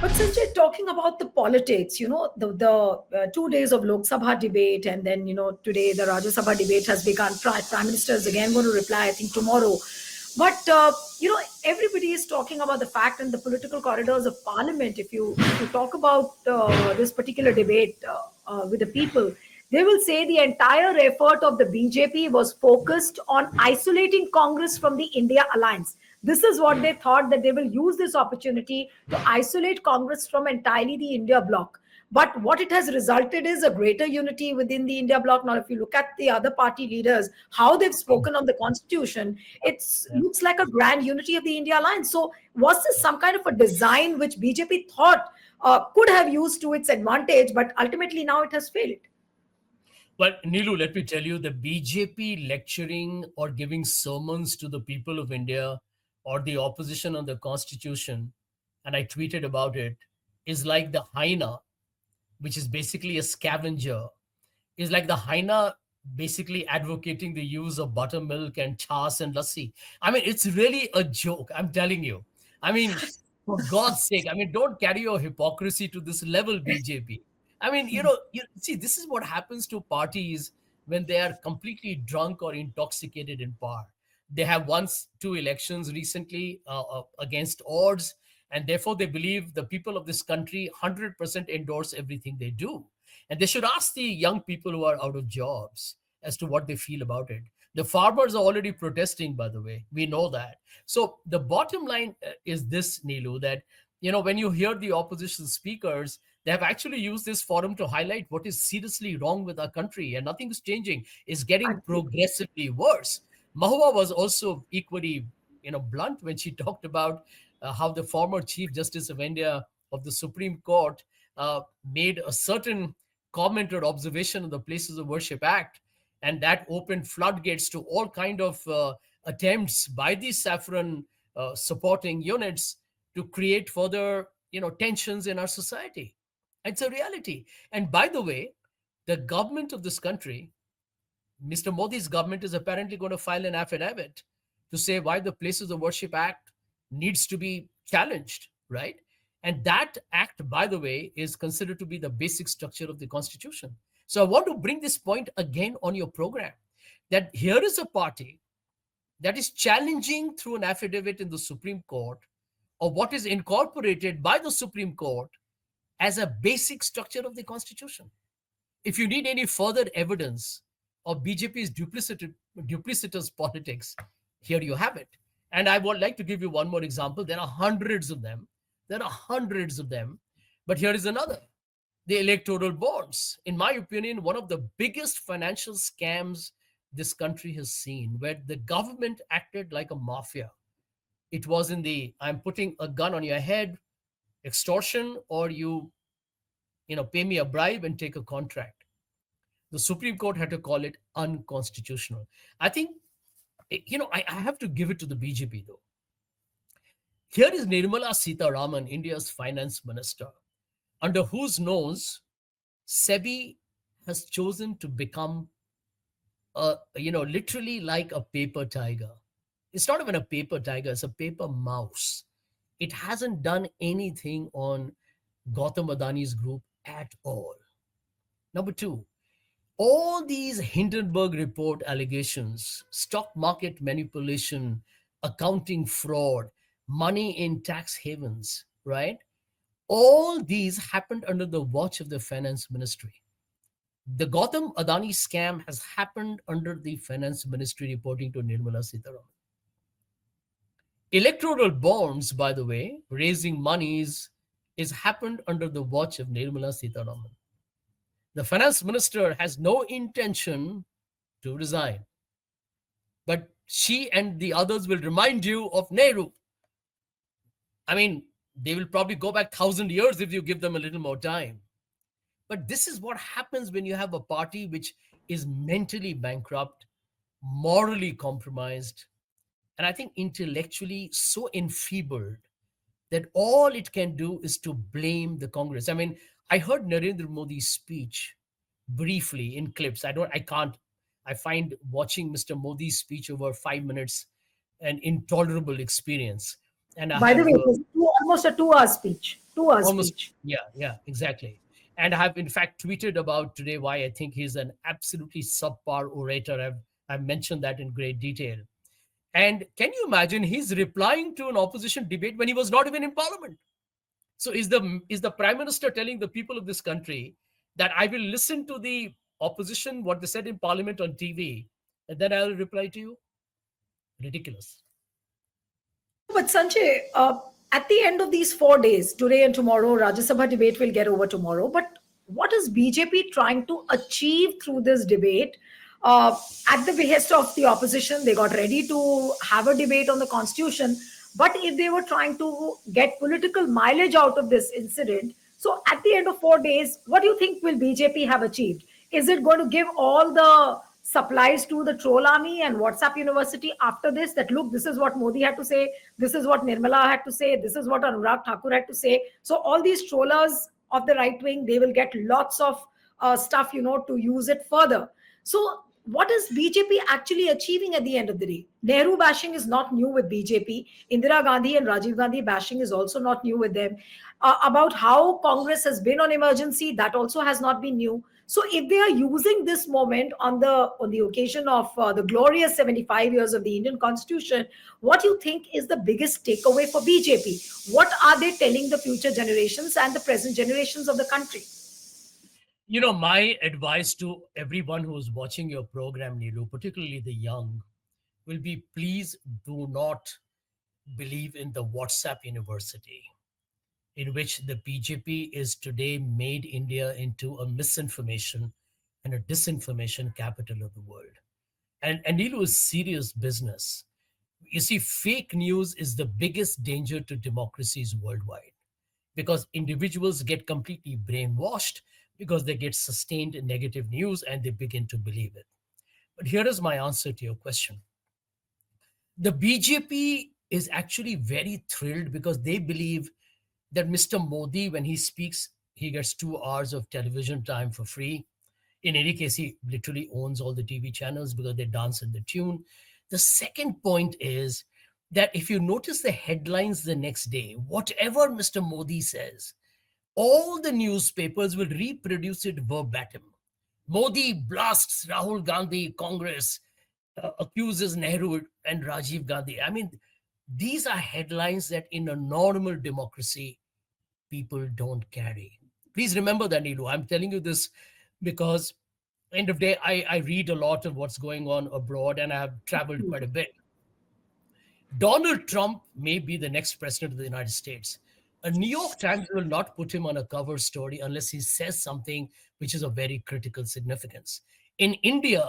But Sanjay, talking about the politics, the 2 days of Lok Sabha debate, and then today the Rajya Sabha debate has begun. Prime Minister is again going to reply, I think, tomorrow. But everybody is talking about the fact in the political corridors of Parliament. If you talk about this particular debate with the people, they will say the entire effort of the BJP was focused on isolating Congress from the India alliance. This is what they thought, that they will use this opportunity to isolate Congress from entirely the India bloc. But what it has resulted is a greater unity within the India bloc. Now, if you look at the other party leaders, how they've spoken on the constitution, it Yeah. looks like a grand unity of the India alliance. So, was this some kind of a design which BJP thought could have used to its advantage, but ultimately now it has failed? Well, Neelu, let me tell you, the BJP lecturing or giving sermons to the people of India or the opposition on the constitution, and I tweeted about it, is like the hyena, which is basically a scavenger, is like the hyena basically advocating the use of buttermilk and chas and lassi. I mean, it's really a joke, I'm telling you. I mean, for God's sake, I mean, don't carry your hypocrisy to this level, BJP. I mean, you see, this is what happens to parties when they are completely drunk or intoxicated in power. They have won two elections recently against odds, and therefore they believe the people of this country 100% endorse everything they do. And they should ask the young people who are out of jobs as to what they feel about it. The farmers are already protesting, by the way. We know that. So the bottom line is this, Neelu, that when you hear the opposition speakers, they have actually used this forum to highlight what is seriously wrong with our country, and nothing is changing. It's getting progressively worse. Mahua was also equally, blunt when she talked about how the former Chief Justice of India of the Supreme Court made a certain comment or observation of the Places of Worship Act, and that opened floodgates to all kind of attempts by these saffron supporting units to create further tensions in our society. It's a reality. And by the way, the government of this country, Mr. Modi's government, is apparently going to file an affidavit to say why the Places of Worship Act needs to be challenged, right? And that act, by the way, is considered to be the basic structure of the Constitution. So I want to bring this point again on your program, that here is a party that is challenging through an affidavit in the Supreme Court or what is incorporated by the Supreme Court as a basic structure of the Constitution. If you need any further evidence of BJP's duplicitous politics, here you have it. And I would like to give you one more example. There are hundreds of them. There are hundreds of them. But here is another. The electoral bonds. In my opinion, one of the biggest financial scams this country has seen, where the government acted like a mafia. It was in the, I'm putting a gun on your head, extortion, or you pay me a bribe and take a contract. The Supreme Court had to call it unconstitutional. I think, I have to give it to the BJP though. Here is Nirmala Sitharaman, India's finance minister, under whose nose SEBI has chosen to become, literally like a paper tiger. It's not even a paper tiger, it's a paper mouse. It hasn't done anything on Gautam Adani's group at all. Number two, all these Hindenburg report allegations, stock market manipulation, accounting fraud, money in tax havens, right? All these happened under the watch of the finance ministry. The Gautam Adani scam has happened under the finance ministry, reporting to Nirmala Sitharaman. Electoral bonds, by the way, raising monies, is happened under the watch of Nirmala Sitharaman. The finance minister has no intention to resign, but she and the others will remind you of Nehru. I mean, they will probably go back 1,000 years if you give them a little more time. But this is what happens when you have a party which is mentally bankrupt, morally compromised, and I think intellectually so enfeebled that all it can do is to blame the Congress. I mean, I heard Narendra Modi's speech briefly in clips. I find watching Mr. Modi's speech over 5 minutes an intolerable experience. And I By the have way, it was almost a 2 hour speech. 2 hour Almost, speech. yeah, yeah, exactly. And I have in fact tweeted about today why I think he's an absolutely subpar orator. I've mentioned that in great detail. And can you imagine he's replying to an opposition debate when he was not even in parliament? So is the prime minister telling the people of this country that I will listen to the opposition what they said in parliament on TV, and then I'll reply to you? Ridiculous. But Sanjay, at the end of these 4 days, today and tomorrow, Rajya Sabha debate will get over tomorrow. But what is BJP trying to achieve through this debate? At the behest of the opposition, they got ready to have a debate on the constitution. But if they were trying to get political mileage out of this incident, so at the end of 4 days, what do you think will BJP have achieved? Is it going to give all the supplies to the troll army and WhatsApp University after this? That look, this is what Modi had to say, this is what Nirmala had to say, this is what Anurag Thakur had to say. So all these trollers of the right wing, they will get lots of stuff, to use it further. So what is BJP actually achieving at the end of the day? Nehru bashing is not new with BJP. Indira Gandhi and Rajiv Gandhi bashing is also not new with them. About how Congress has been on emergency, that also has not been new. So if they are using this moment on the occasion of the glorious 75 years of the Indian Constitution, what do you think is the biggest takeaway for BJP? What are they telling the future generations and the present generations of the country? My advice to everyone who is watching your program, Neelu, particularly the young, will be please do not believe in the WhatsApp University, in which the BJP is today made India into a misinformation and a disinformation capital of the world. And Neelu is serious business. You see, fake news is the biggest danger to democracies worldwide because individuals get completely brainwashed because they get sustained negative news and they begin to believe it. But here is my answer to your question. The BJP is actually very thrilled because they believe that Mr. Modi, when he speaks, he gets 2 hours of television time for free. In any case, he literally owns all the TV channels because they dance at the tune. The second point is that if you notice the headlines the next day, whatever Mr. Modi says, all the newspapers will reproduce it verbatim. Modi blasts Rahul Gandhi, Congress, accuses Nehru and Rajiv Gandhi. I mean, these are headlines that in a normal democracy, people don't carry. Please remember that, Neelu. I'm telling you this because end of day, I read a lot of what's going on abroad and I have traveled quite a bit. Donald Trump may be the next president of the United States. A New York Times will not put him on a cover story unless he says something which is of very critical significance. In India,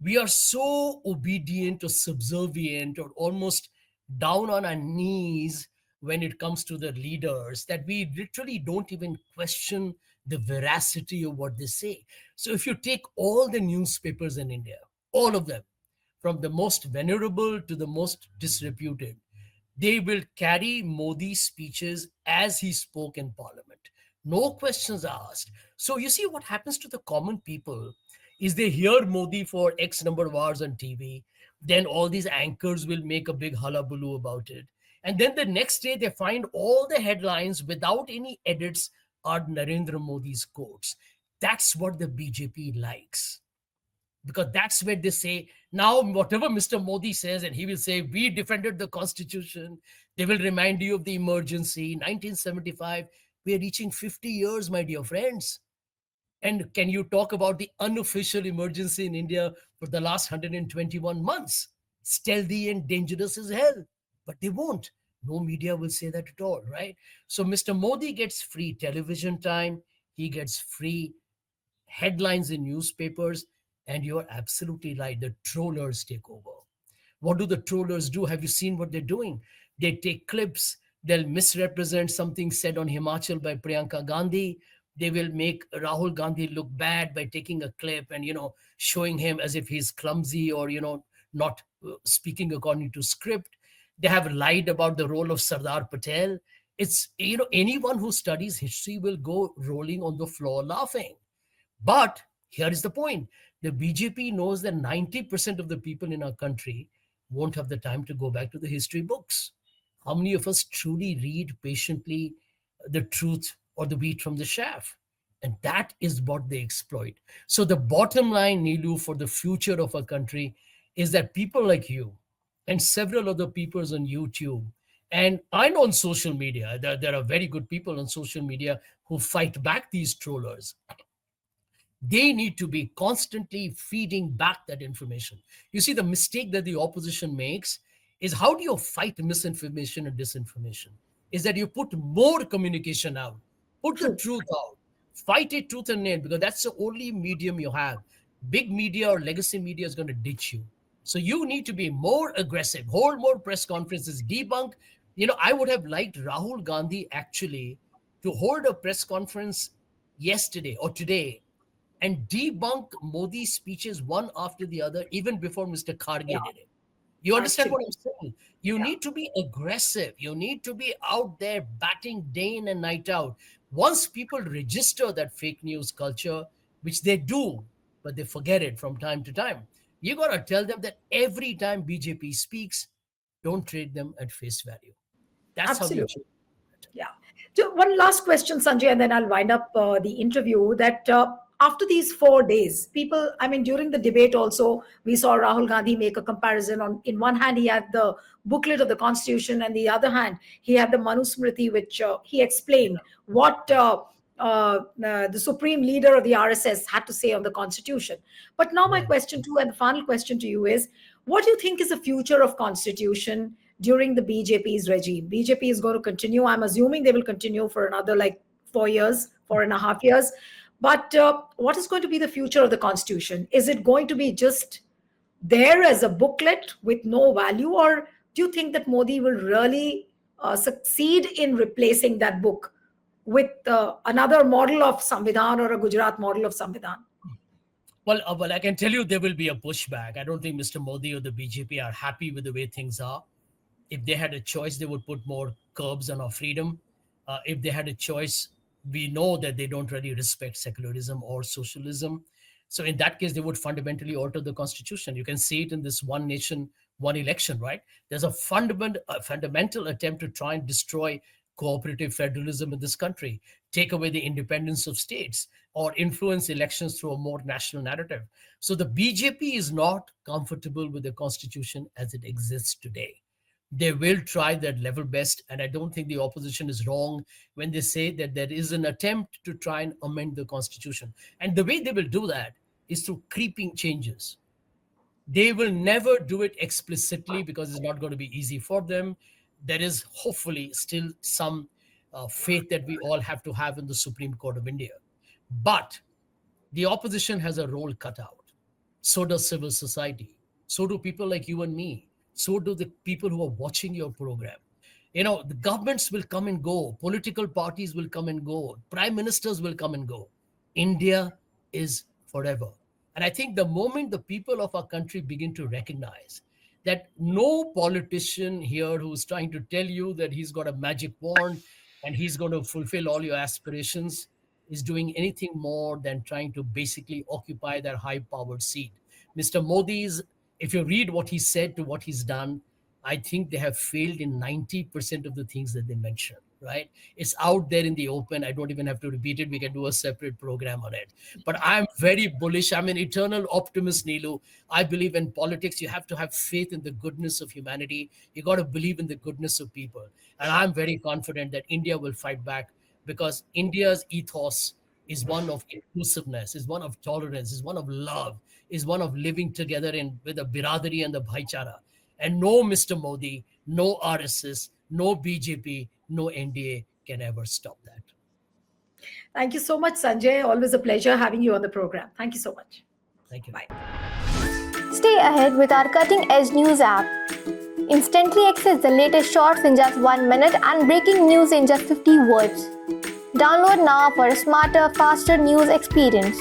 we are so obedient or subservient or almost down on our knees when it comes to the leaders that we literally don't even question the veracity of what they say. So if you take all the newspapers in India, all of them, from the most venerable to the most disreputed, they will carry Modi's speeches as he spoke in parliament. No questions asked. So you see what happens to the common people is they hear Modi for X number of hours on TV, then all these anchors will make a big hullabaloo about it. And then the next day they find all the headlines without any edits are Narendra Modi's quotes. That's what the BJP likes, because that's where they say now whatever Mr. Modi says, and he will say we defended the constitution, they will remind you of the emergency 1975. We are reaching 50 years, my dear friends. And can you talk about the unofficial emergency in India for the last 121 months? Stealthy and dangerous as hell. But they won't. No media will say that at all, right? So Mr. Modi gets free television time, he gets free headlines in newspapers, and you're absolutely right. The trollers take over. What do the trollers do? Have you seen what they're doing? They take clips, they'll misrepresent something said on Himachal by Priyanka Gandhi. They will make Rahul Gandhi look bad by taking a clip and, showing him as if he's clumsy or, not speaking according to script. They have lied about the role of Sardar Patel. It's, anyone who studies history will go rolling on the floor laughing. But here is the point. The BJP knows that 90% of the people in our country won't have the time to go back to the history books. How many of us truly read patiently the truth or the wheat from the chaff. And that is what they exploit. So the bottom line, Neelu, for the future of our country is that people like you and several other people on YouTube, and I know on social media, there are very good people on social media who fight back these trollers. They need to be constantly feeding back that information. You see, the mistake that the opposition makes is, how do you fight misinformation and disinformation? Is that you put more communication out, put the True. truth out, fight it tooth and nail, because that's the only medium you have. Big media or legacy media is going to ditch you. So you need to be more aggressive, hold more press conferences, debunk. I would have liked Rahul Gandhi actually to hold a press conference yesterday or today and debunk Modi's speeches one after the other, even before Mr. Kharge Yeah, did it. You understand actually. what I'm saying? You Yeah, need to be aggressive. You need to be out there batting day in and night out. Once people register that fake news culture, which they do, but they forget it from time to time, you got to tell them that every time BJP speaks, don't trade them at face value. That's how you absolutely. change. Yeah. So one last question, Sanjay, and then I'll wind up the interview. That after these 4 days, people, I mean, during the debate also, we saw Rahul Gandhi make a comparison. On in one hand, he had the booklet of the Constitution, and the other hand, he had the Manusmriti, which he explained what the supreme leader of the RSS had to say on the Constitution. But now, my Right. question to you, and the final question to you is, what do you think is the future of Constitution during the BJP's regime? BJP is going to continue. I'm assuming they will continue for another like 4 years, 4.5 years. But what is going to be the future of the Constitution? Is it going to be just there as a booklet with no value, or do you think that Modi will really succeed in replacing that book with another model of Samvidhan or a Gujarat model of Samvidhan? Well, I can tell you there will be a pushback. I don't think Mr. Modi or the BJP are happy with the way things are. If they had a choice, they would put more curbs on our freedom. If they had a choice, we know that they don't really respect secularism or socialism. So in that case, they would fundamentally alter the constitution. You can see it in this one nation, one election, right? There's a fundamental attempt to try and destroy cooperative federalism in this country, take away the independence of states, or influence elections through a more national narrative. So the BJP is not comfortable with the constitution as it exists today. They will try their level best, and I don't think the opposition is wrong when they say that there is an attempt to try and amend the constitution. And the way they will do that is through creeping changes. They will never do it explicitly because it's not going to be easy for them. There is hopefully still some faith that we all have to have in the Supreme Court of India. But the opposition has a role cut out. So does civil society. So do people like you and me. So do the people who are watching your program. The governments will come and go, political parties will come and go, prime ministers will come and go. India is forever. And I think the moment the people of our country begin to recognize that no politician here who's trying to tell you that he's got a magic wand and he's going to fulfill all your aspirations is doing anything more than trying to basically occupy that high powered seat. Mr. Modi's, if you read what he said to what he's done, I think they have failed in 90% of the things that they mentioned, right? It's out there in the open. I don't even have to repeat it. We can do a separate program on it. But I'm very bullish. I'm an eternal optimist, Neelu. I believe in politics. You have to have faith in the goodness of humanity. You got to believe in the goodness of people. And I'm very confident that India will fight back because India's ethos is one of inclusiveness, is one of tolerance, is one of love, is one of living together with the biradari and the bhaichara. And no Mr. Modi, no RSS, no BJP, no NDA can ever stop that. Thank you so much, Sanjay. Always a pleasure having you on the program. Thank you so much. Thank you. Bye. Stay ahead with our cutting edge news app. Instantly access the latest shorts in just 1 minute and breaking news in just 50 words. Download now for a smarter, faster news experience.